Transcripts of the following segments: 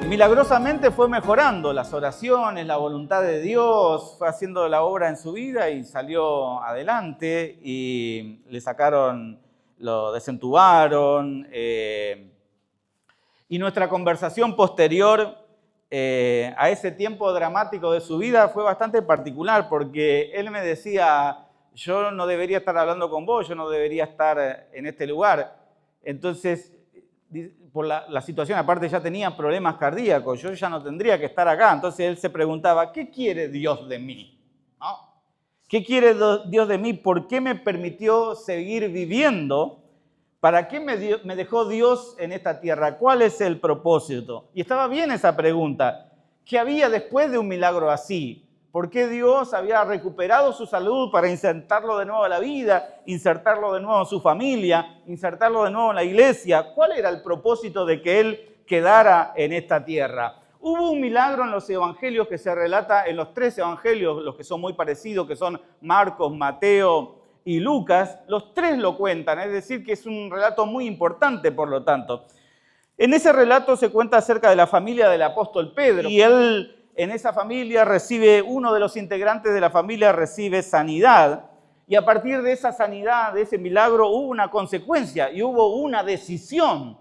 Y milagrosamente fue mejorando las oraciones, la voluntad de Dios, fue haciendo la obra en su vida y salió adelante y le sacaron, lo desentubaron. Y nuestra conversación posterior a ese tiempo dramático de su vida fue bastante particular porque él me decía, yo no debería estar hablando con vos, yo no debería estar en este lugar. Entonces, por la situación, aparte ya tenía problemas cardíacos, yo ya no tendría que estar acá. Entonces él se preguntaba, ¿qué quiere Dios de mí? ¿No? ¿Qué quiere Dios de mí? ¿Por qué me permitió seguir viviendo? ¿Para qué me dejó Dios en esta tierra? ¿Cuál es el propósito? Y estaba bien esa pregunta. ¿Qué había después de un milagro así? ¿Por qué Dios había recuperado su salud para insertarlo de nuevo a la vida, insertarlo de nuevo en su familia, insertarlo de nuevo en la iglesia? ¿Cuál era el propósito de que él quedara en esta tierra? Hubo un milagro en los evangelios que se relata en los 3 evangelios, los que son muy parecidos, que son Marcos, Mateo y Lucas. Los 3 lo cuentan, es decir, que es un relato muy importante, por lo tanto. En ese relato se cuenta acerca de la familia del apóstol Pedro, y él en esa familia uno de los integrantes de la familia recibe sanidad, y a partir de esa sanidad, de ese milagro, hubo una consecuencia y hubo una decisión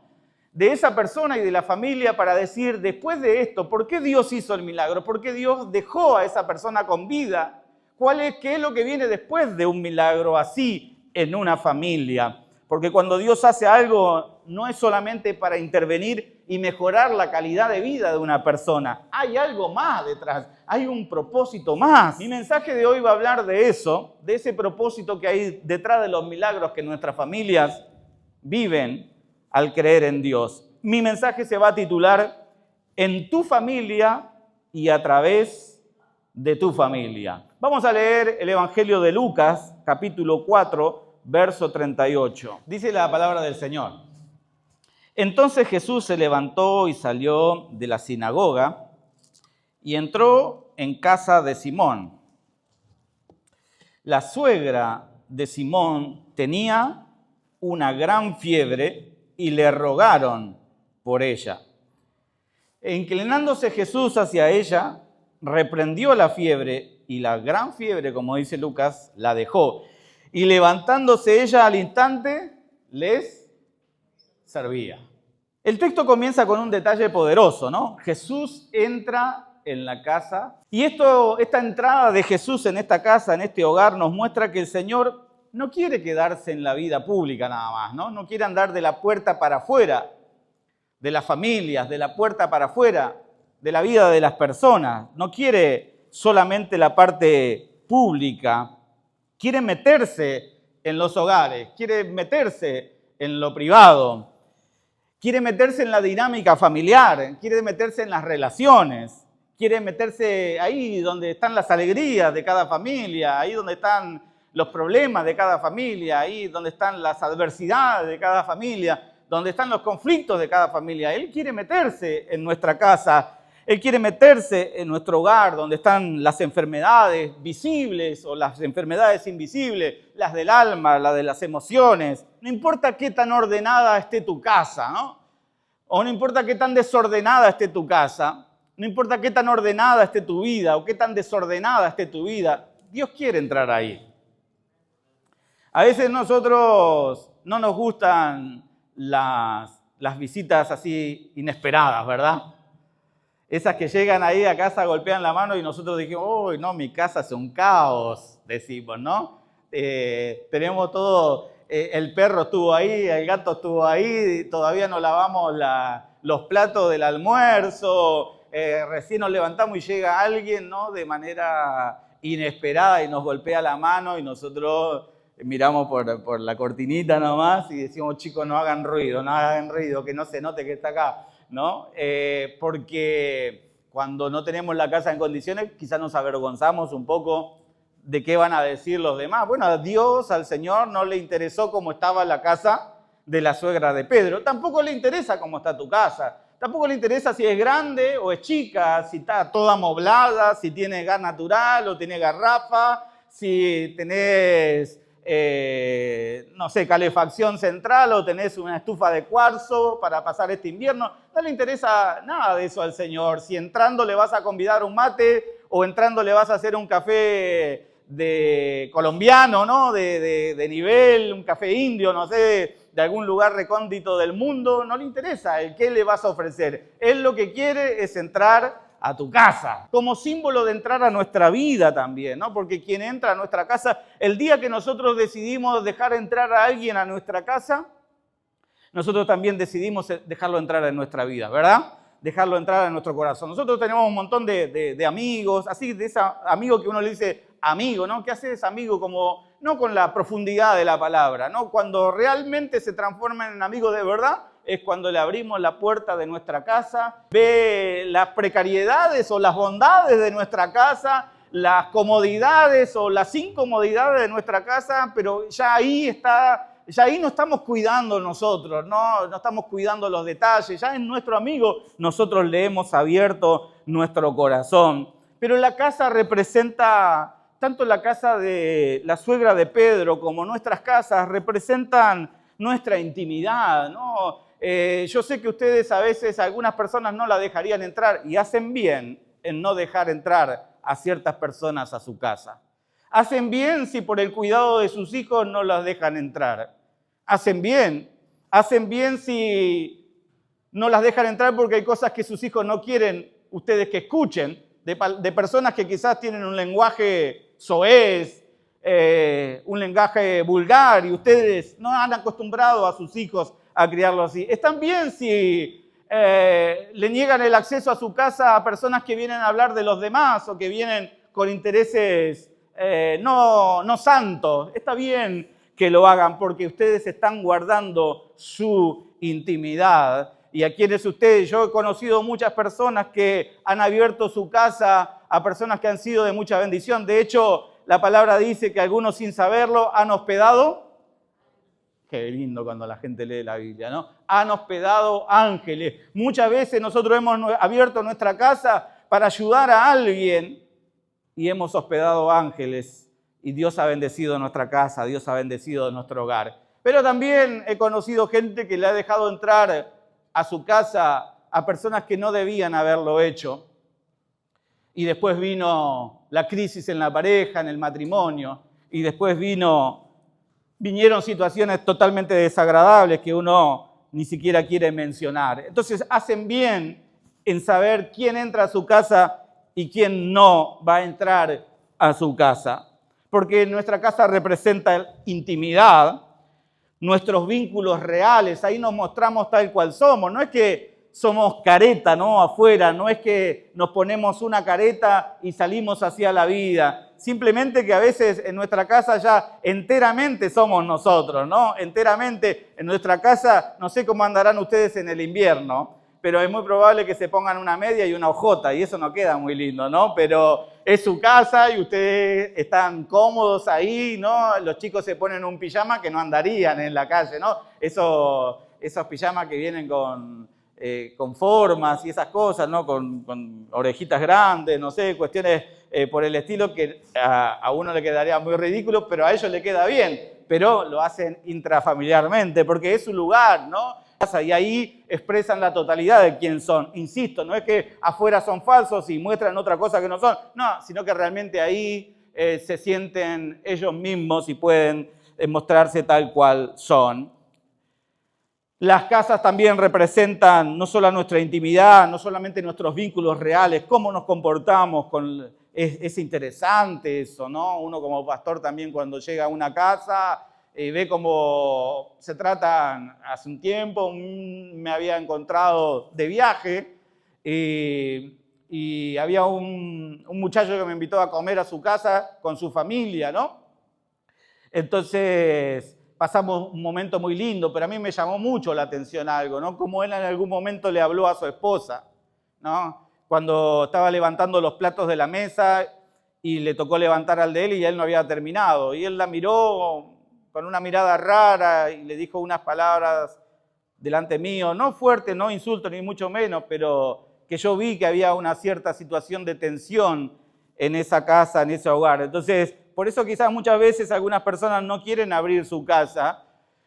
de esa persona y de la familia para decir, después de esto, ¿por qué Dios hizo el milagro? ¿Por qué Dios dejó a esa persona con vida? ¿Qué es lo que viene después de un milagro así en una familia? Porque cuando Dios hace algo, no es solamente para intervenir y mejorar la calidad de vida de una persona. Hay algo más detrás, hay un propósito más. Mi mensaje de hoy va a hablar de eso, de ese propósito que hay detrás de los milagros que nuestras familias viven al creer en Dios. Mi mensaje se va a titular En tu familia y a través de tu familia. Vamos a leer el Evangelio de Lucas, capítulo 4, verso 38. Dice la palabra del Señor. Entonces Jesús se levantó y salió de la sinagoga y entró en casa de Simón. La suegra de Simón tenía una gran fiebre y le rogaron por ella. E inclinándose Jesús hacia ella, reprendió la fiebre y la gran fiebre, como dice Lucas, la dejó. Y levantándose ella al instante, les servía. El texto comienza con un detalle poderoso, ¿no? Jesús entra en la casa y esta entrada de Jesús en esta casa, en este hogar, nos muestra que el Señor no quiere quedarse en la vida pública nada más, ¿no? No quiere andar de la puerta para afuera, de las familias, de la puerta para afuera, de la vida de las personas. No quiere solamente la parte pública, quiere meterse en los hogares, quiere meterse en lo privado, quiere meterse en la dinámica familiar, quiere meterse en las relaciones, quiere meterse ahí donde están las alegrías de cada familia, ahí donde están los problemas de cada familia, ahí donde están las adversidades de cada familia, donde están los conflictos de cada familia. Él quiere meterse en nuestra casa, Él quiere meterse en nuestro hogar, donde están las enfermedades visibles o las enfermedades invisibles, las del alma, las de las emociones. No importa qué tan ordenada esté tu casa, ¿no? O no importa qué tan desordenada esté tu casa, no importa qué tan ordenada esté tu vida o qué tan desordenada esté tu vida, Dios quiere entrar ahí. A veces nosotros no nos gustan las visitas así inesperadas, ¿verdad? Esas que llegan ahí a casa, golpean la mano y nosotros dijimos, uy, no, mi casa es un caos, decimos, ¿no? Tenemos todo, el perro estuvo ahí, el gato estuvo ahí, todavía no lavamos los platos del almuerzo, recién nos levantamos y llega alguien, ¿no? De manera inesperada y nos golpea la mano y nosotros miramos por la cortinita nomás y decimos, chicos, no hagan ruido, que no se note que está acá, ¿no? Porque cuando no tenemos la casa en condiciones, quizás nos avergonzamos un poco de qué van a decir los demás. Bueno, a Dios, al Señor, no le interesó cómo estaba la casa de la suegra de Pedro. Tampoco le interesa cómo está tu casa. Tampoco le interesa si es grande o es chica, si está toda amoblada, si tiene gas natural o tiene garrafa, si tenés no sé, calefacción central o tenés una estufa de cuarzo para pasar este invierno. No le interesa nada de eso al Señor. Si entrando le vas a convidar un mate o entrando le vas a hacer un café de colombiano, ¿no? De nivel, un café indio, no sé, de algún lugar recóndito del mundo, no le interesa el qué le vas a ofrecer. Él lo que quiere es entrar a tu casa, como símbolo de entrar a nuestra vida también, ¿no? Porque quien entra a nuestra casa, el día que nosotros decidimos dejar entrar a alguien a nuestra casa, nosotros también decidimos dejarlo entrar en nuestra vida, ¿verdad? Dejarlo entrar en nuestro corazón. Nosotros tenemos un montón de amigos, así de ese amigo que uno le dice amigo, ¿no? ¿Qué haces amigo? Como, no con la profundidad de la palabra, ¿no? Cuando realmente se transforma en amigo de verdad, es cuando le abrimos la puerta de nuestra casa, ve las precariedades o las bondades de nuestra casa, las comodidades o las incomodidades de nuestra casa, pero ya ahí no estamos cuidando nosotros, no estamos cuidando los detalles, ya en nuestro amigo nosotros le hemos abierto nuestro corazón. Pero la casa representa, tanto la casa de la suegra de Pedro como nuestras casas representan nuestra intimidad, ¿no? Yo sé que ustedes a veces, algunas personas no la dejarían entrar y hacen bien en no dejar entrar a ciertas personas a su casa. Hacen bien si por el cuidado de sus hijos no las dejan entrar. Hacen bien si no las dejan entrar porque hay cosas que sus hijos no quieren ustedes que escuchen, de personas que quizás tienen un lenguaje soez, un lenguaje vulgar y ustedes no han acostumbrado a sus hijos a criarlo así. Están bien si le niegan el acceso a su casa a personas que vienen a hablar de los demás o que vienen con intereses no santos. Está bien que lo hagan porque ustedes están guardando su intimidad. Y a quienes ustedes, yo he conocido muchas personas que han abierto su casa a personas que han sido de mucha bendición. De hecho, la palabra dice que algunos sin saberlo han hospedado. Qué lindo cuando la gente lee la Biblia, ¿no? Han hospedado ángeles. Muchas veces nosotros hemos abierto nuestra casa para ayudar a alguien y hemos hospedado ángeles. Y Dios ha bendecido nuestra casa, Dios ha bendecido nuestro hogar. Pero también he conocido gente que le ha dejado entrar a su casa a personas que no debían haberlo hecho. Y después vino la crisis en la pareja, en el matrimonio. Y después vinieron situaciones totalmente desagradables que uno ni siquiera quiere mencionar. Entonces hacen bien en saber quién entra a su casa y quién no va a entrar a su casa. Porque nuestra casa representa intimidad, nuestros vínculos reales, ahí nos mostramos tal cual somos. No es que somos careta, ¿no? Afuera, no es que nos ponemos una careta y salimos hacia la vida. Simplemente que a veces en nuestra casa ya enteramente somos nosotros, ¿no? Enteramente en nuestra casa, no sé cómo andarán ustedes en el invierno, pero es muy probable que se pongan una media y una hojota y eso no queda muy lindo, ¿no? Pero es su casa y ustedes están cómodos ahí, ¿no? Los chicos se ponen un pijama que no andarían en la calle, ¿no? Esos pijamas que vienen con formas y esas cosas, ¿no? Con orejitas grandes, no sé, cuestiones por el estilo que a uno le quedaría muy ridículo, pero a ellos le queda bien. Pero lo hacen intrafamiliarmente porque es su lugar, ¿no? Y ahí expresan la totalidad de quién son. Insisto, no es que afuera son falsos y muestran otra cosa que no son, no, sino que realmente ahí se sienten ellos mismos y pueden mostrarse tal cual son. Las casas también representan no solo nuestra intimidad, no solamente nuestros vínculos reales, cómo nos comportamos. Es interesante eso, ¿no? Uno como pastor también cuando llega a una casa ve cómo se tratan. Hace un tiempo me había encontrado de viaje y había un muchacho que me invitó a comer a su casa con su familia, ¿no? Entonces pasamos un momento muy lindo, pero a mí me llamó mucho la atención algo, ¿no? Como él en algún momento le habló a su esposa, ¿no? Cuando estaba levantando los platos de la mesa y le tocó levantar al de él y él no había terminado. Y él la miró con una mirada rara y le dijo unas palabras delante mío, no fuerte, no insulto ni mucho menos, pero que yo vi que había una cierta situación de tensión en esa casa, en ese hogar. Entonces por eso quizás muchas veces algunas personas no quieren abrir su casa.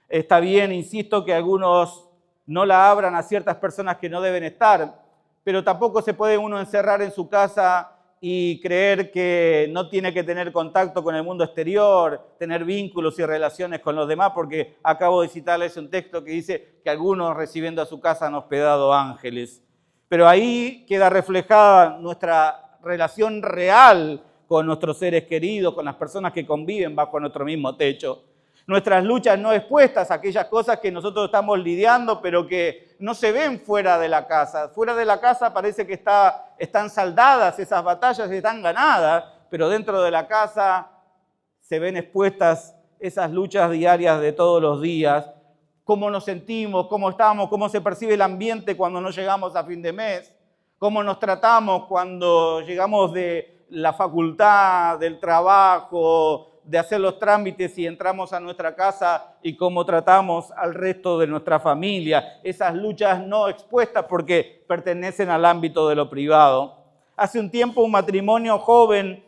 Está bien, insisto, que algunos no la abran a ciertas personas que no deben estar, pero tampoco se puede uno encerrar en su casa y creer que no tiene que tener contacto con el mundo exterior, tener vínculos y relaciones con los demás, porque acabo de citarles un texto que dice que algunos recibiendo a su casa han hospedado ángeles. Pero ahí queda reflejada nuestra relación real con nuestros seres queridos, con las personas que conviven bajo nuestro mismo techo. Nuestras luchas no expuestas, aquellas cosas que nosotros estamos lidiando, pero que no se ven fuera de la casa. Fuera de la casa parece que están saldadas, esas batallas están ganadas, pero dentro de la casa se ven expuestas esas luchas diarias de todos los días. Cómo nos sentimos, cómo estamos, cómo se percibe el ambiente cuando no llegamos a fin de mes, cómo nos tratamos cuando llegamos de la facultad, del trabajo, de hacer los trámites y entramos a nuestra casa y cómo tratamos al resto de nuestra familia. Esas luchas no expuestas porque pertenecen al ámbito de lo privado. Hace un tiempo un matrimonio joven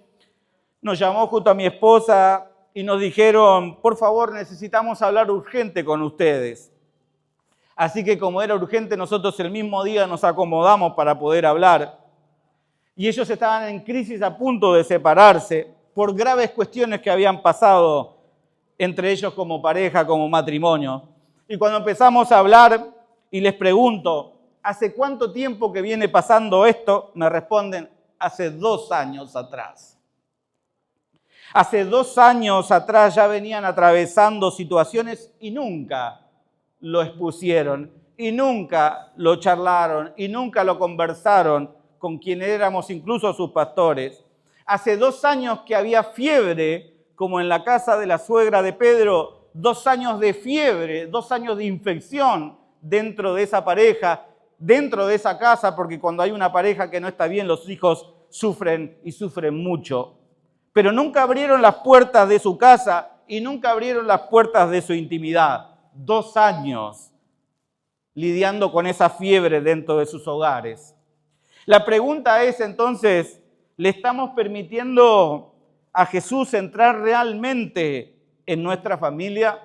nos llamó junto a mi esposa y nos dijeron, por favor, necesitamos hablar urgente con ustedes. Así que como era urgente, nosotros el mismo día nos acomodamos para poder hablar. Y ellos estaban en crisis a punto de separarse por graves cuestiones que habían pasado entre ellos como pareja, como matrimonio. Y cuando empezamos a hablar y les pregunto, ¿hace cuánto tiempo que viene pasando esto? Me responden, hace 2 años atrás. Hace 2 años atrás ya venían atravesando situaciones y nunca lo expusieron, y nunca lo charlaron, y nunca lo conversaron con quienes éramos incluso sus pastores. Hace 2 años que había fiebre, como en la casa de la suegra de Pedro, 2 años de fiebre, 2 años de infección dentro de esa pareja, dentro de esa casa, porque cuando hay una pareja que no está bien, los hijos sufren y sufren mucho. Pero nunca abrieron las puertas de su casa y nunca abrieron las puertas de su intimidad. 2 años lidiando con esa fiebre dentro de sus hogares. La pregunta es entonces, ¿le estamos permitiendo a Jesús entrar realmente en nuestra familia?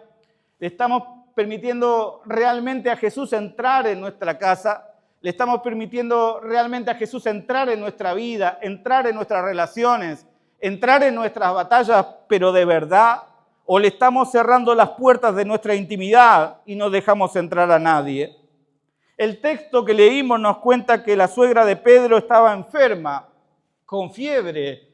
¿Le estamos permitiendo realmente a Jesús entrar en nuestra casa? ¿Le estamos permitiendo realmente a Jesús entrar en nuestra vida, entrar en nuestras relaciones, entrar en nuestras batallas, pero de verdad? ¿O le estamos cerrando las puertas de nuestra intimidad y no dejamos entrar a nadie? El texto que leímos nos cuenta que la suegra de Pedro estaba enferma, con fiebre.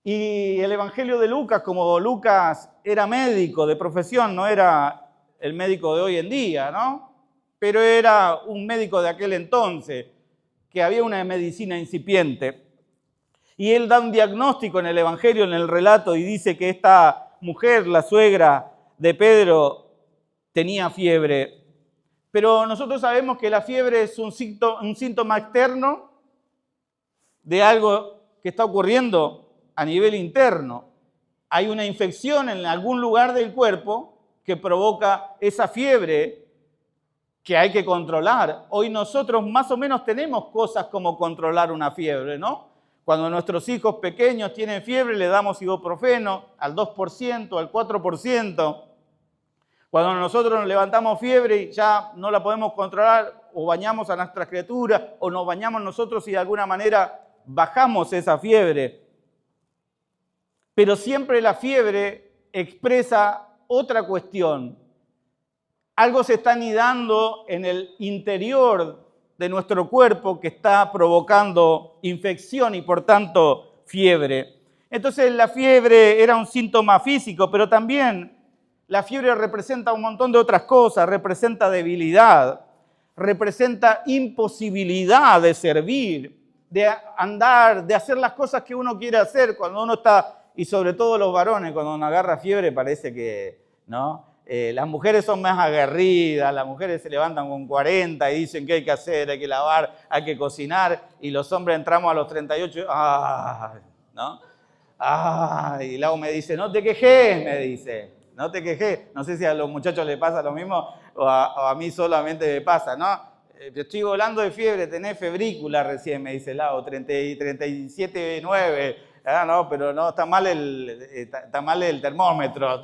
Y el Evangelio de Lucas, como Lucas era médico de profesión, no era el médico de hoy en día, ¿no? Pero era un médico de aquel entonces, que había una medicina incipiente. Y él da un diagnóstico en el Evangelio, en el relato, y dice que esta mujer, la suegra de Pedro, tenía fiebre. Pero nosotros sabemos que la fiebre es un síntoma externo de algo que está ocurriendo a nivel interno. Hay una infección en algún lugar del cuerpo que provoca esa fiebre que hay que controlar. Hoy nosotros más o menos tenemos cosas como controlar una fiebre, ¿no? Cuando nuestros hijos pequeños tienen fiebre, le damos ibuprofeno al 2%, al 4%. Cuando nosotros nos levantamos fiebre y ya no la podemos controlar, o bañamos a nuestras criaturas, o nos bañamos nosotros y de alguna manera bajamos esa fiebre. Pero siempre la fiebre expresa otra cuestión. Algo se está anidando en el interior de nuestro cuerpo que está provocando infección y por tanto fiebre. Entonces la fiebre era un síntoma físico, pero también la fiebre representa un montón de otras cosas, representa debilidad, representa imposibilidad de servir, de andar, de hacer las cosas que uno quiere hacer cuando uno está, y sobre todo los varones, cuando uno agarra fiebre parece que, ¿no? Las mujeres son más aguerridas, las mujeres se levantan con 40 y dicen qué hay que hacer, hay que lavar, hay que cocinar, y los hombres entramos a los 38, ¿no? Y Lau me dice, no te quejes, me dice, no te quejes. No sé si a los muchachos les pasa lo mismo o a mí solamente me pasa, ¿no? Estoy volando de fiebre, tenés febrícula recién, me dice Lau, 37,9. Ah, no, pero no, está mal el termómetro,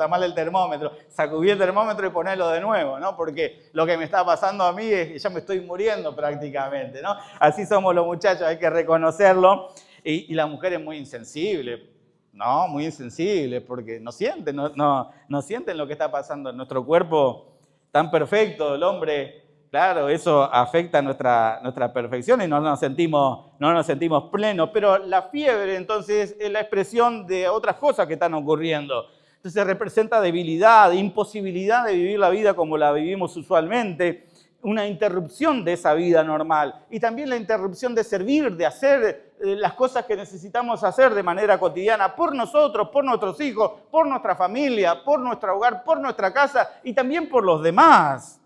Sacudí el termómetro y ponelo de nuevo, ¿no? Porque lo que me está pasando a mí es que ya me estoy muriendo prácticamente, ¿no? Así somos los muchachos, hay que reconocerlo. Y la mujer es muy insensible, ¿no? Muy insensible, porque no sienten lo que está pasando en nuestro cuerpo tan perfecto, el hombre. Claro, eso afecta nuestra perfección y no nos sentimos plenos. Pero la fiebre, entonces, es la expresión de otras cosas que están ocurriendo. Entonces representa debilidad, imposibilidad de vivir la vida como la vivimos usualmente, una interrupción de esa vida normal y también la interrupción de servir, de hacer las cosas que necesitamos hacer de manera cotidiana por nosotros, por nuestros hijos, por nuestra familia, por nuestro hogar, por nuestra casa y también por los demás.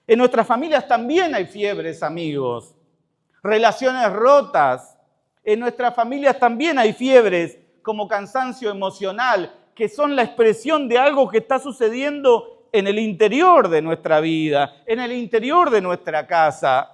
En nuestras familias también hay fiebres, amigos, relaciones rotas. En nuestras familias también hay fiebres como cansancio emocional, que son la expresión de algo que está sucediendo en el interior de nuestra vida, en el interior de nuestra casa.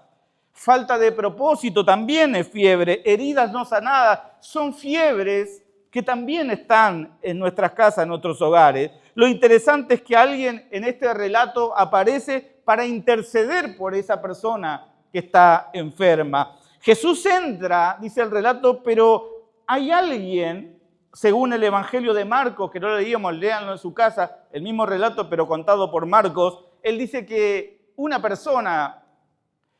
Falta de propósito también es fiebre. Heridas no sanadas son fiebres que también están en nuestras casas, en nuestros hogares. Lo interesante es que alguien en este relato aparece para interceder por esa persona que está enferma. Jesús entra, dice el relato, pero hay alguien, según el Evangelio de Marcos, que no lo leíamos, léanlo en su casa, el mismo relato pero contado por Marcos, él dice que una persona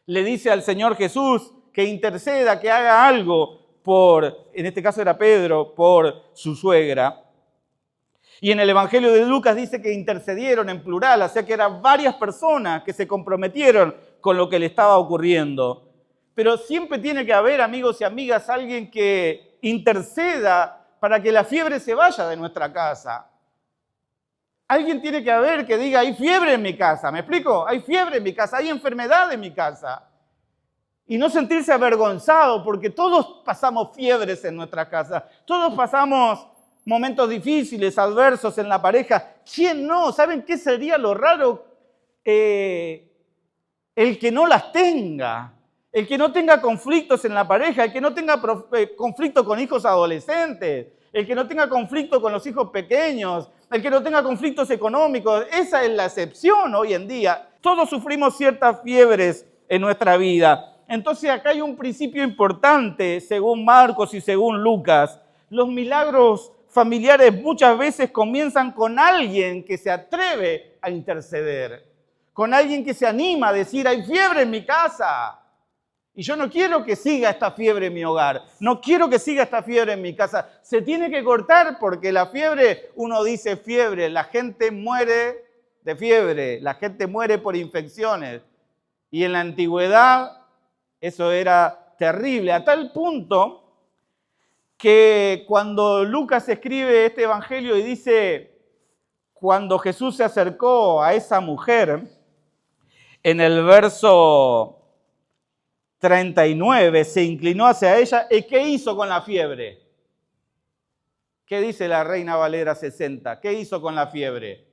le dice al Señor Jesús que interceda, que haga algo por, en este caso era Pedro, por su suegra. Y en el Evangelio de Lucas dice que intercedieron en plural, o sea que eran varias personas que se comprometieron con lo que le estaba ocurriendo. Pero siempre tiene que haber, amigos y amigas, alguien que interceda para que la fiebre se vaya de nuestra casa. Alguien tiene que haber que diga, hay fiebre en mi casa, ¿me explico? Hay fiebre en mi casa, hay enfermedad en mi casa. Y no sentirse avergonzado, porque todos pasamos fiebres en nuestra casa, todos pasamos momentos difíciles, adversos en la pareja. ¿Quién no? ¿Saben qué sería lo raro? El que no las tenga, el que no tenga conflictos en la pareja, el que no tenga conflicto con hijos adolescentes, el que no tenga conflicto con los hijos pequeños, el que no tenga conflictos económicos. Esa es la excepción hoy en día. Todos sufrimos ciertas fiebres en nuestra vida. Entonces acá hay un principio importante, según Marcos y según Lucas. Los milagros familiares muchas veces comienzan con alguien que se atreve a interceder, con alguien que se anima a decir, hay fiebre en mi casa y yo no quiero que siga esta fiebre en mi hogar, no quiero que siga esta fiebre en mi casa. Se tiene que cortar porque la fiebre, uno dice fiebre, la gente muere de fiebre, la gente muere por infecciones y en la antigüedad eso era terrible, a tal punto que cuando Lucas escribe este evangelio y dice, cuando Jesús se acercó a esa mujer, en el verso 39, se inclinó hacia ella, ¿y qué hizo con la fiebre? ¿Qué dice la Reina Valera 60? ¿Qué hizo con la fiebre?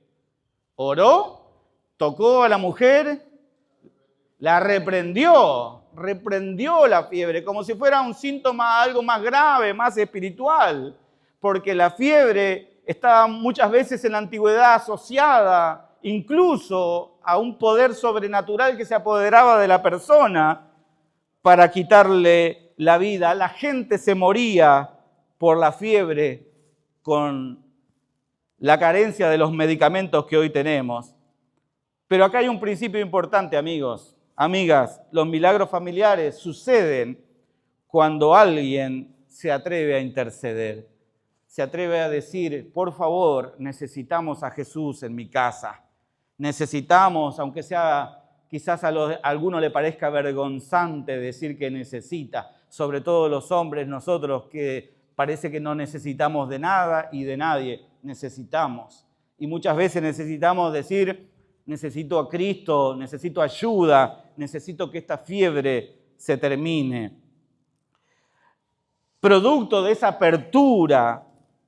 Oró, tocó a la mujer, la reprendió la fiebre, como si fuera un síntoma algo más grave, más espiritual, porque la fiebre estaba muchas veces en la antigüedad asociada incluso a un poder sobrenatural que se apoderaba de la persona para quitarle la vida. La gente se moría por la fiebre con la carencia de los medicamentos que hoy tenemos. Pero acá hay un principio importante, amigos. Amigas, los milagros familiares suceden cuando alguien se atreve a interceder, se atreve a decir, por favor, necesitamos a Jesús en mi casa. Necesitamos, aunque sea quizás a alguno le parezca vergonzante decir que necesita, sobre todo los hombres, nosotros que parece que no necesitamos de nada y de nadie, necesitamos. Y muchas veces necesitamos decir, necesito a Cristo, necesito ayuda, necesito que esta fiebre se termine. Producto de esa apertura,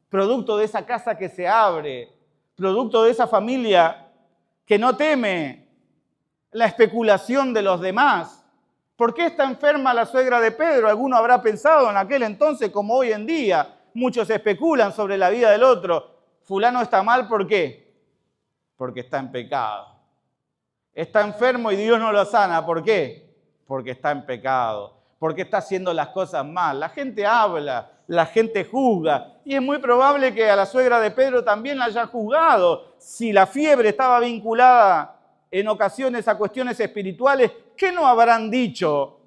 producto de esa casa que se abre, producto de esa familia que no teme la especulación de los demás. ¿Por qué está enferma la suegra de Pedro? Alguno habrá pensado en aquel entonces como hoy en día. Muchos especulan sobre la vida del otro. Fulano está mal, ¿por qué? Porque está en pecado. Está enfermo y Dios no lo sana, ¿por qué? Porque está en pecado, porque está haciendo las cosas mal. La gente habla, la gente juzga, y es muy probable que a la suegra de Pedro también la haya juzgado. Si la fiebre estaba vinculada en ocasiones a cuestiones espirituales, ¿qué no habrán dicho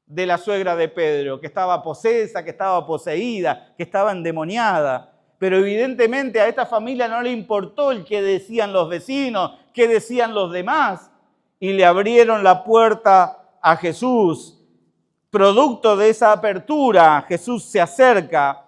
de la suegra de Pedro? Que estaba posesa, que estaba poseída, que estaba endemoniada. Pero evidentemente a esta familia no le importó el que decían los vecinos, qué decían los demás, y le abrieron la puerta a Jesús. Producto de esa apertura, Jesús se acerca,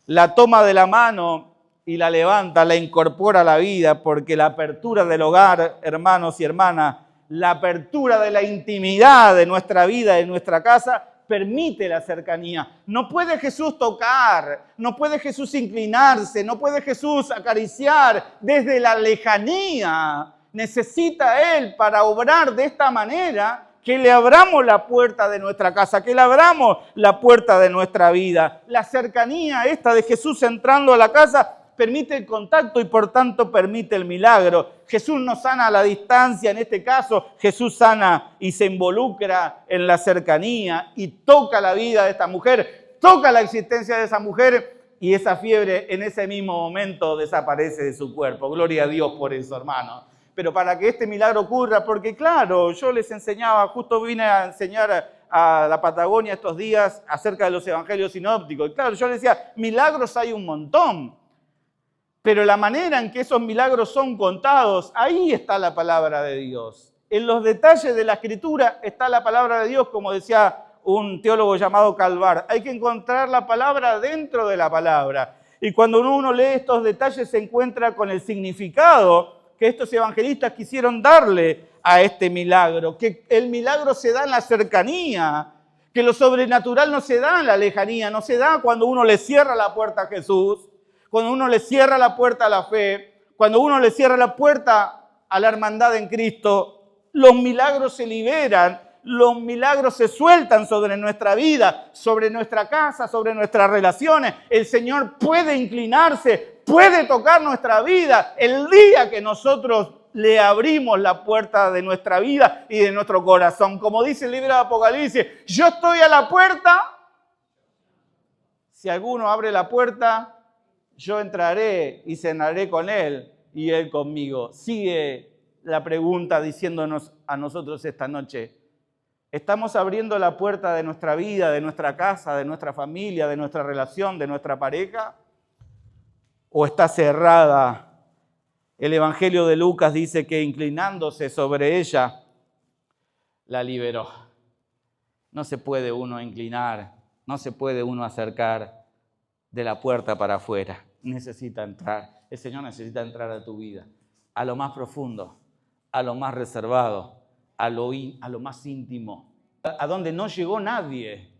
la toma de la mano y la levanta, la incorpora a la vida, porque la apertura del hogar, hermanos y hermanas, la apertura de la intimidad de nuestra vida, de nuestra casa, permite la cercanía. No puede Jesús tocar, no puede Jesús inclinarse, no puede Jesús acariciar desde la lejanía. Necesita Él para obrar de esta manera que le abramos la puerta de nuestra casa, que le abramos la puerta de nuestra vida. La cercanía esta de Jesús entrando a la casa permite el contacto y por tanto permite el milagro. Jesús no sana a la distancia, en este caso Jesús sana y se involucra en la cercanía y toca la vida de esta mujer, toca la existencia de esa mujer y esa fiebre en ese mismo momento desaparece de su cuerpo. Gloria a Dios por eso, hermanos. Pero para que este milagro ocurra, porque claro, yo les enseñaba, justo vine a enseñar a la Patagonia estos días acerca de los evangelios sinópticos. Y claro, yo les decía, milagros hay un montón. Pero la manera en que esos milagros son contados, ahí está la palabra de Dios. En los detalles de la Escritura está la palabra de Dios, como decía un teólogo llamado Calvar. Hay que encontrar la palabra dentro de la palabra. Y cuando uno lee estos detalles se encuentra con el significado que estos evangelistas quisieron darle a este milagro. Que el milagro se da en la cercanía, que lo sobrenatural no se da en la lejanía, no se da cuando uno le cierra la puerta a Jesús, cuando uno le cierra la puerta a la fe, cuando uno le cierra la puerta a la hermandad en Cristo. Los milagros se liberan, los milagros se sueltan sobre nuestra vida, sobre nuestra casa, sobre nuestras relaciones. El Señor puede inclinarse, puede tocar nuestra vida el día que nosotros le abrimos la puerta de nuestra vida y de nuestro corazón. Como dice el libro de Apocalipsis, yo estoy a la puerta. Si alguno abre la puerta, yo entraré y cenaré con él y él conmigo. Sigue la pregunta diciéndonos a nosotros esta noche, ¿estamos abriendo la puerta de nuestra vida, de nuestra casa, de nuestra familia, de nuestra relación, de nuestra pareja? ¿O está cerrada? El Evangelio de Lucas dice que inclinándose sobre ella, la liberó. No se puede uno inclinar, no se puede uno acercar de la puerta para afuera. Necesita entrar. El Señor necesita entrar a tu vida, a lo más profundo, a lo más reservado, a lo más íntimo, a donde no llegó nadie,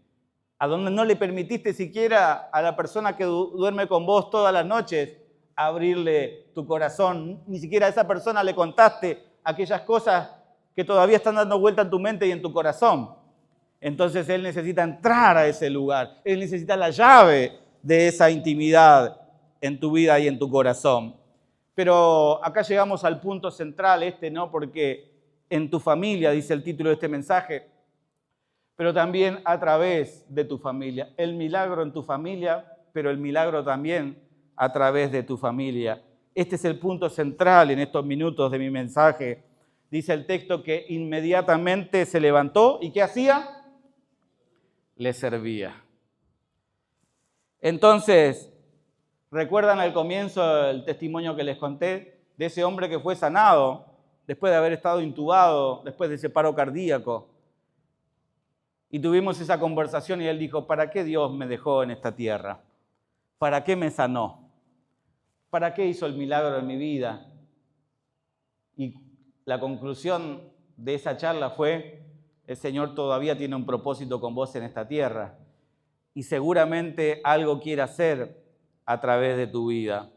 a donde no le permitiste siquiera a la persona que duerme con vos todas las noches abrirle tu corazón. Ni siquiera a esa persona le contaste aquellas cosas que todavía están dando vuelta en tu mente y en tu corazón. Entonces Él necesita entrar a ese lugar. Él necesita la llave de esa intimidad en tu vida y en tu corazón. Pero acá llegamos al punto central ¿no? Porque en tu familia, dice el título de este mensaje, pero también a través de tu familia. El milagro en tu familia, pero el milagro también a través de tu familia. Este es el punto central en estos minutos de mi mensaje. Dice el texto que inmediatamente se levantó y ¿qué hacía? Le servía. Entonces, ¿recuerdan al comienzo el testimonio que les conté de ese hombre que fue sanado después de haber estado intubado, después de ese paro cardíaco? Y tuvimos esa conversación y él dijo, ¿para qué Dios me dejó en esta tierra? ¿Para qué me sanó? ¿Para qué hizo el milagro en mi vida? Y la conclusión de esa charla fue, el Señor todavía tiene un propósito con vos en esta tierra y seguramente algo quiere hacer a través de tu vida.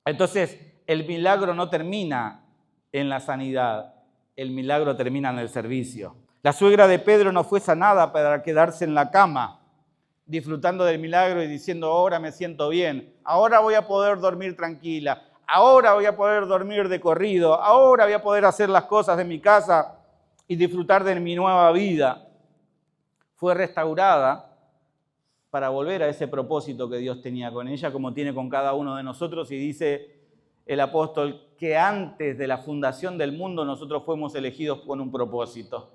Entonces, el milagro no termina en la sanidad, el milagro termina en el servicio. La suegra de Pedro no fue sanada para quedarse en la cama. disfrutando del milagro y diciendo, ahora me siento bien, ahora voy a poder dormir tranquila, ahora voy a poder dormir de corrido, ahora voy a poder hacer las cosas de mi casa y disfrutar de mi nueva vida. Fue restaurada para volver a ese propósito que Dios tenía con ella, como tiene con cada uno de nosotros, y dice el apóstol que antes de la fundación del mundo nosotros fuimos elegidos con un propósito.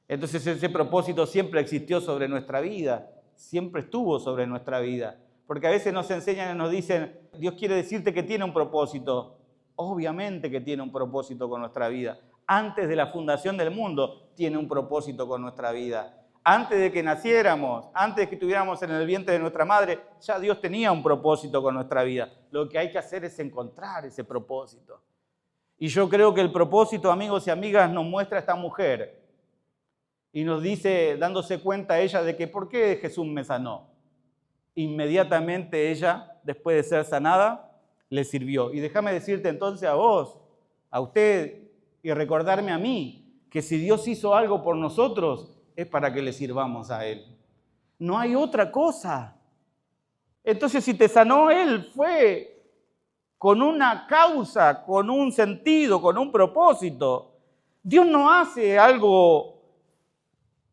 Entonces ese propósito siempre existió sobre nuestra vida, siempre estuvo sobre nuestra vida. Porque a veces nos enseñan y nos dicen, Dios quiere decirte que tiene un propósito. Obviamente que tiene un propósito con nuestra vida. Antes de la fundación del mundo tiene un propósito con nuestra vida. Antes de que naciéramos, antes de que estuviéramos en el vientre de nuestra madre, ya Dios tenía un propósito con nuestra vida. Lo que hay que hacer es encontrar ese propósito. Y yo creo que el propósito, amigos y amigas, nos muestra esta mujer. Y nos dice, dándose cuenta ella de que ¿por qué Jesús me sanó? Inmediatamente ella, después de ser sanada, le sirvió. Y déjame decirte entonces a vos, a usted, y recordarme a mí, que si Dios hizo algo por nosotros, es para que le sirvamos a Él. No hay otra cosa. Entonces, si te sanó Él, fue con una causa, con un sentido, con un propósito. Dios no hace algo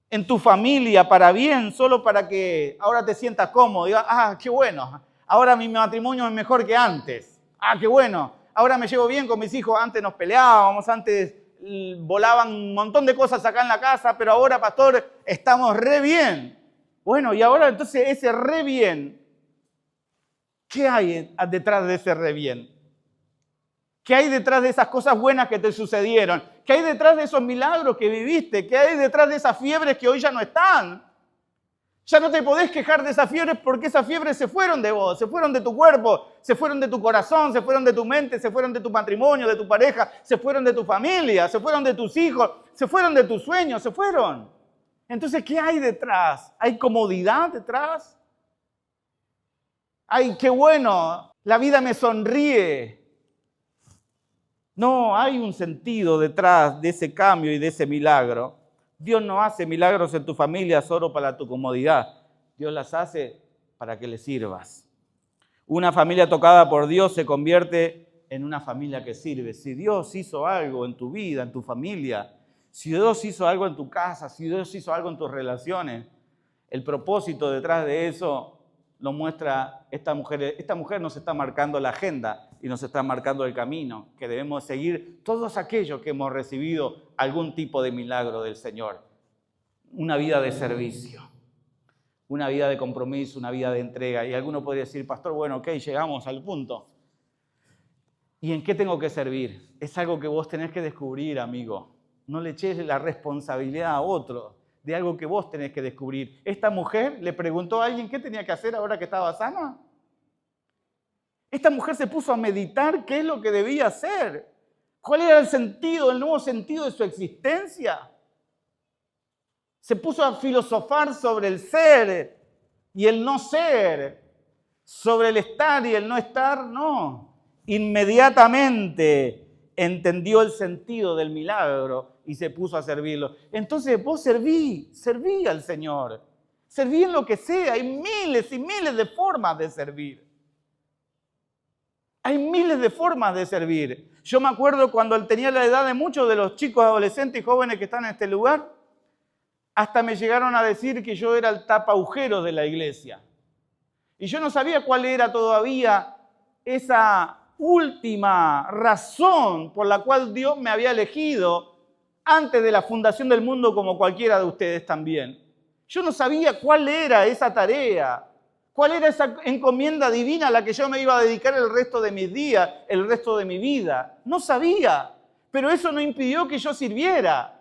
en tu familia para bien, solo para que ahora te sientas cómodo. Digas, qué bueno, ahora mi matrimonio es mejor que antes. Qué bueno, ahora me llevo bien con mis hijos. Antes nos peleábamos, antes volaban un montón de cosas acá en la casa, pero ahora, pastor, estamos re bien. Bueno, y ahora entonces ese re bien, ¿qué hay detrás de ese re bien? ¿Qué hay detrás de esas cosas buenas que te sucedieron? ¿Qué hay detrás de esos milagros que viviste? ¿Qué hay detrás de esas fiebres que hoy ya no están? Ya no te podés quejar de esas fiebres porque esas fiebres se fueron de vos, se fueron de tu cuerpo, se fueron de tu corazón, se fueron de tu mente, se fueron de tu matrimonio, de tu pareja, se fueron de tu familia, se fueron de tus hijos, se fueron de tus sueños, se fueron. Entonces, ¿qué hay detrás? ¿Hay comodidad detrás? ¡Ay, qué bueno! La vida me sonríe. No, hay un sentido detrás de ese cambio y de ese milagro. Dios no hace milagros en tu familia solo para tu comodidad. Dios las hace para que le sirvas. Una familia tocada por Dios se convierte en una familia que sirve. Si Dios hizo algo en tu vida, en tu familia, si Dios hizo algo en tu casa, si Dios hizo algo en tus relaciones, el propósito detrás de eso lo muestra esta mujer. Esta mujer nos está marcando la agenda y nos está marcando el camino que debemos seguir todos aquellos que hemos recibido algún tipo de milagro del Señor. Una vida de servicio, una vida de compromiso, una vida de entrega. Y alguno podría decir, pastor, bueno, ok, llegamos al punto. ¿Y en qué tengo que servir? Es algo que vos tenés que descubrir, amigo. No le eches la responsabilidad a otro de algo que vos tenés que descubrir. Esta mujer le preguntó a alguien qué tenía que hacer ahora que estaba sana. Esta mujer se puso a meditar qué es lo que debía hacer. ¿Cuál era el sentido, el nuevo sentido de su existencia? Se puso a filosofar sobre el ser y el no ser, sobre el estar y el no estar, no. Inmediatamente entendió el sentido del milagro y se puso a servirlo. Entonces vos serví al Señor. Serví en lo que sea. Hay miles y miles de formas de servir. Hay miles de formas de servir. Yo me acuerdo cuando él tenía la edad de muchos de los chicos, adolescentes y jóvenes que están en este lugar, hasta me llegaron a decir que yo era el tapa-agujeros de la iglesia. Y yo no sabía cuál era todavía esa última razón por la cual Dios me había elegido antes de la fundación del mundo, como cualquiera de ustedes también. Yo no sabía cuál era esa tarea, cuál era esa encomienda divina a la que yo me iba a dedicar el resto de mis días, el resto de mi vida. No sabía, pero eso no impidió que yo sirviera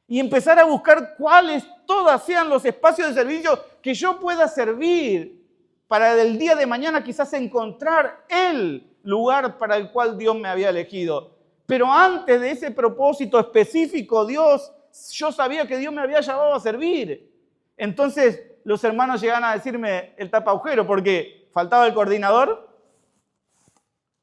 y empezar a buscar cuáles todas sean los espacios de servicio que yo pueda servir para el día de mañana quizás encontrar el lugar para el cual Dios me había elegido. Pero antes de ese propósito específico, yo sabía que Dios me había llamado a servir. Entonces los hermanos llegaban a decirme el tapa agujero, porque faltaba el coordinador,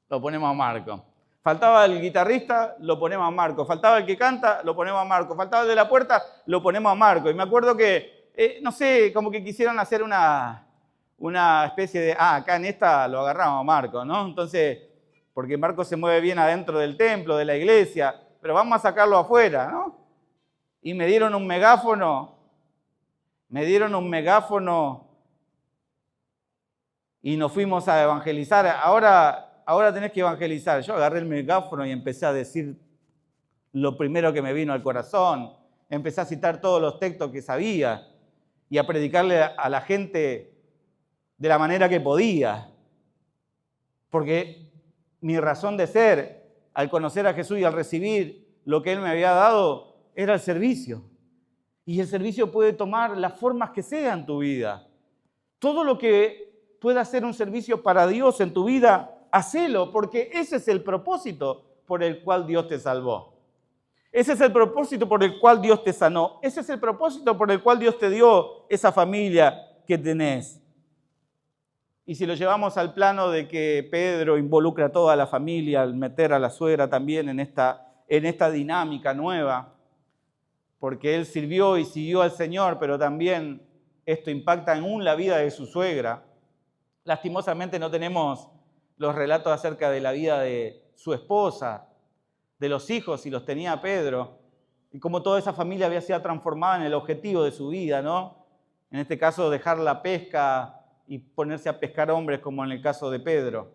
lo ponemos a Marco. Faltaba el guitarrista, lo ponemos a Marco. Faltaba el que canta, lo ponemos a Marco. Faltaba el de la puerta, lo ponemos a Marco. Y me acuerdo que no sé, como que quisieron hacer una especie de, acá en esta lo agarramos a Marco, ¿no? Entonces, porque Marco se mueve bien adentro del templo, de la iglesia, pero vamos a sacarlo afuera, ¿no? Y me dieron un megáfono y nos fuimos a evangelizar. Ahora tenés que evangelizar. Yo agarré el megáfono y empecé a decir lo primero que me vino al corazón. Empecé a citar todos los textos que sabía y a predicarle a la gente de la manera que podía. Porque mi razón de ser, al conocer a Jesús y al recibir lo que Él me había dado, era el servicio. Y el servicio puede tomar las formas que sea en tu vida. Todo lo que pueda ser un servicio para Dios en tu vida, hacelo, porque ese es el propósito por el cual Dios te salvó. Ese es el propósito por el cual Dios te sanó. Ese es el propósito por el cual Dios te dio esa familia que tenés. Y si lo llevamos al plano de que Pedro involucra a toda la familia al meter a la suegra también en esta dinámica nueva, porque él sirvió y siguió al Señor, pero también esto impacta aún la vida de su suegra. Lastimosamente no tenemos los relatos acerca de la vida de su esposa, de los hijos, si los tenía Pedro, y cómo toda esa familia había sido transformada en el objetivo de su vida, ¿no? En este caso, dejar la pesca y ponerse a pescar hombres, como en el caso de Pedro.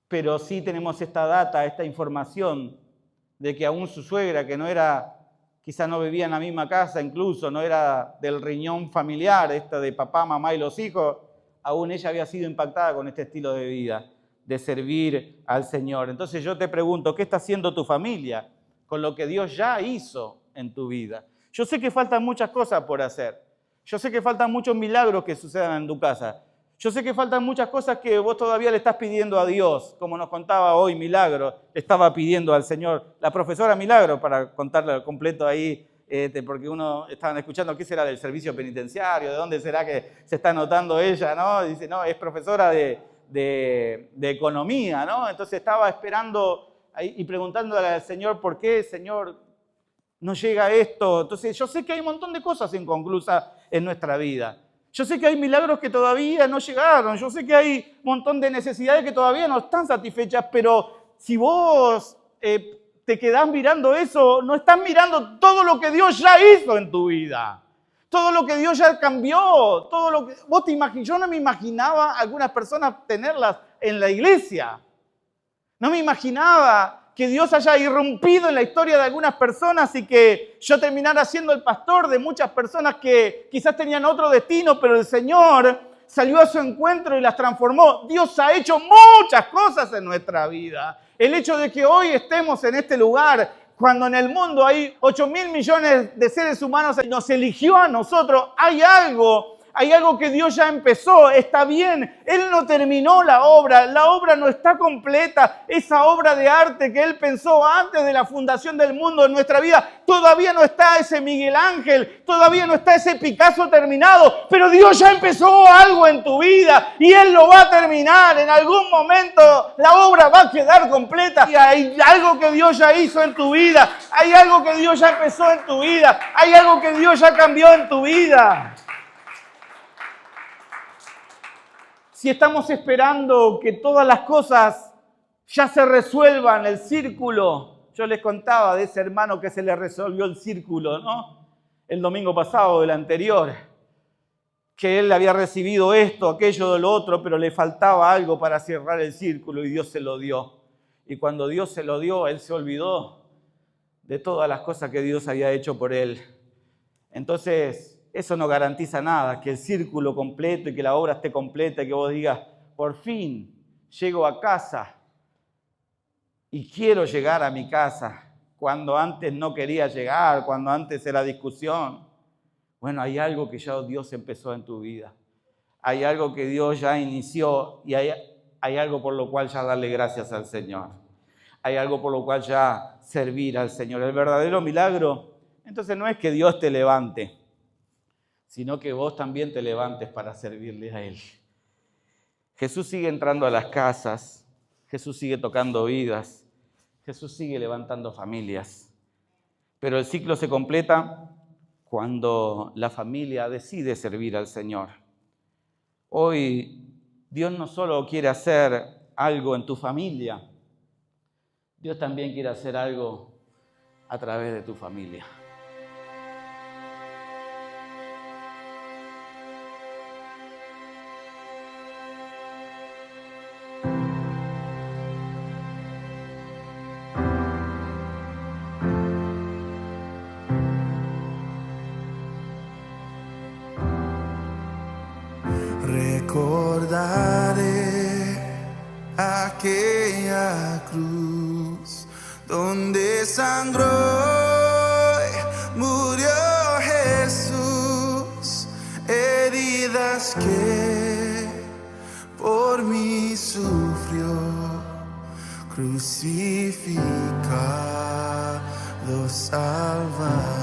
Pero sí tenemos esta data, esta información de que aún su suegra, que no era, quizá no vivía en la misma casa, incluso no era del riñón familiar, esta de papá, mamá y los hijos, aún ella había sido impactada con este estilo de vida, de servir al Señor. Entonces yo te pregunto, ¿qué está haciendo tu familia con lo que Dios ya hizo en tu vida? Yo sé que faltan muchas cosas por hacer. Yo sé que faltan muchos milagros que sucedan en tu casa. Yo sé que faltan muchas cosas que vos todavía le estás pidiendo a Dios. Como nos contaba hoy Milagro, le estaba pidiendo al Señor. La profesora Milagro, para contarle completo ahí, porque uno estaban escuchando qué será del servicio penitenciario, de dónde será que se está anotando ella, ¿no? Dice, no, es profesora de economía, ¿no? Entonces estaba esperando ahí y preguntándole al Señor, ¿por qué, Señor, no llega esto? Entonces yo sé que hay un montón de cosas inconclusas en nuestra vida. Yo sé que hay milagros que todavía no llegaron. Yo sé que hay un montón de necesidades que todavía no están satisfechas, pero si vos te quedás mirando eso, no estás mirando todo lo que Dios ya hizo en tu vida. Todo lo que Dios ya cambió. Todo lo que vos te imaginás. Yo no me imaginaba algunas personas tenerlas en la iglesia. No me imaginaba que Dios haya irrumpido en la historia de algunas personas y que yo terminara siendo el pastor de muchas personas que quizás tenían otro destino, pero el Señor salió a su encuentro y las transformó. Dios ha hecho muchas cosas en nuestra vida. El hecho de que hoy estemos en este lugar, cuando en el mundo hay 8.000 millones de seres humanos, nos eligió a nosotros, hay algo que Dios ya empezó, está bien. Él no terminó la obra no está completa. Esa obra de arte que Él pensó antes de la fundación del mundo en nuestra vida, todavía no está ese Miguel Ángel, todavía no está ese Picasso terminado, pero Dios ya empezó algo en tu vida y Él lo va a terminar. En algún momento la obra va a quedar completa y hay algo que Dios ya hizo en tu vida, hay algo que Dios ya empezó en tu vida, hay algo que Dios ya cambió en tu vida. Si estamos esperando que todas las cosas ya se resuelvan, el círculo, yo les contaba de ese hermano que se le resolvió el círculo, ¿no? El domingo pasado, del anterior, que él había recibido esto, aquello, de lo otro, pero le faltaba algo para cerrar el círculo y Dios se lo dio. Y cuando Dios se lo dio, él se olvidó de todas las cosas que Dios había hecho por él. Entonces, eso no garantiza nada, que el círculo completo y que la obra esté completa y que vos digas, por fin llego a casa y quiero llegar a mi casa, cuando antes no quería llegar, cuando antes era discusión. Bueno, hay algo que ya Dios empezó en tu vida. Hay algo que Dios ya inició y hay algo por lo cual ya darle gracias al Señor. Hay algo por lo cual ya servir al Señor. El verdadero milagro, entonces no es que Dios te levante, sino que vos también te levantes para servirle a Él. Jesús sigue entrando a las casas, Jesús sigue tocando vidas, Jesús sigue levantando familias. Pero el ciclo se completa cuando la familia decide servir al Señor. Hoy Dios no solo quiere hacer algo en tu familia, Dios también quiere hacer algo a través de tu familia. Recordaré aquella cruz donde sangró y murió Jesús, heridas que por mí sufrió, crucificado Salvador.